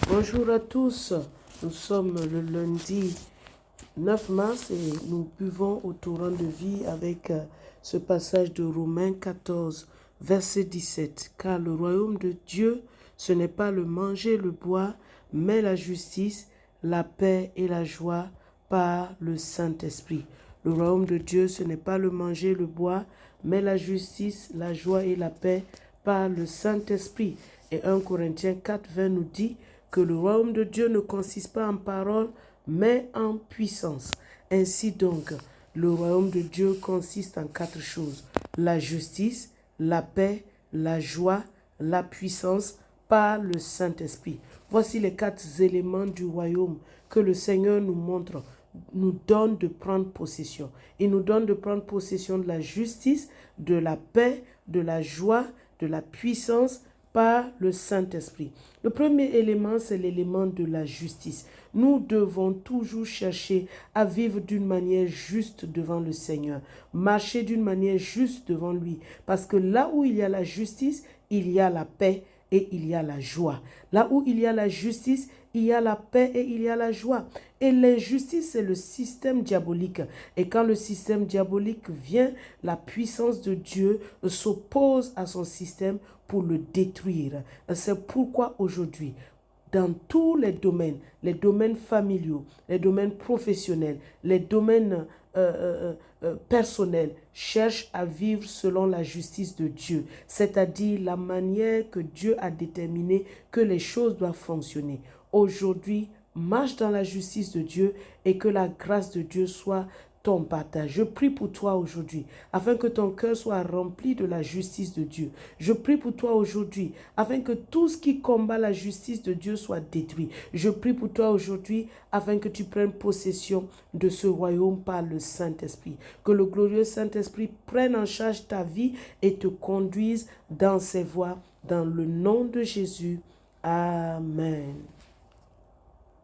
Bonjour à tous, nous sommes le lundi 9 mars et nous buvons au torrent de vie avec ce passage de Romains 14, verset 17. Car le royaume de Dieu, ce n'est pas le manger et le boire, mais la justice, la paix et la joie par le Saint-Esprit. Le royaume de Dieu, ce n'est pas le manger et le boire, mais la justice, la joie et la paix par le Saint-Esprit. Et 1 Corinthiens 4, 20 nous dit que le royaume de Dieu ne consiste pas en parole, mais en puissance. Ainsi donc, le royaume de Dieu consiste en 4 choses. La justice, la paix, la joie, la puissance par le Saint-Esprit. Voici les 4 éléments du royaume que le Seigneur nous montre, nous donne de prendre possession. Il nous donne de prendre possession de la justice, de la paix, de la joie, de la puissance par le Saint-Esprit. Le premier élément, c'est l'élément de la justice. Nous devons toujours chercher à vivre d'une manière juste devant le Seigneur, marcher d'une manière juste devant lui, parce que là où il y a la justice, il y a la paix et il y a la joie. Là où il y a la justice, il y a la paix et il y a la joie. Et l'injustice, c'est le système diabolique. Et quand le système diabolique vient, la puissance de Dieu s'oppose à son système pour le détruire. C'est pourquoi aujourd'hui, dans tous les domaines familiaux, les domaines professionnels, les domaines personnels, cherche à vivre selon la justice de Dieu, c'est-à-dire la manière que Dieu a déterminé que les choses doivent fonctionner. Aujourd'hui, marche dans la justice de Dieu et que la grâce de Dieu soit ton partage. Je prie pour toi aujourd'hui, afin que ton cœur soit rempli de la justice de Dieu. Je prie pour toi aujourd'hui, afin que tout ce qui combat la justice de Dieu soit détruit. Je prie pour toi aujourd'hui, afin que tu prennes possession de ce royaume par le Saint-Esprit. Que le glorieux Saint-Esprit prenne en charge ta vie et te conduise dans ses voies, dans le nom de Jésus. Amen.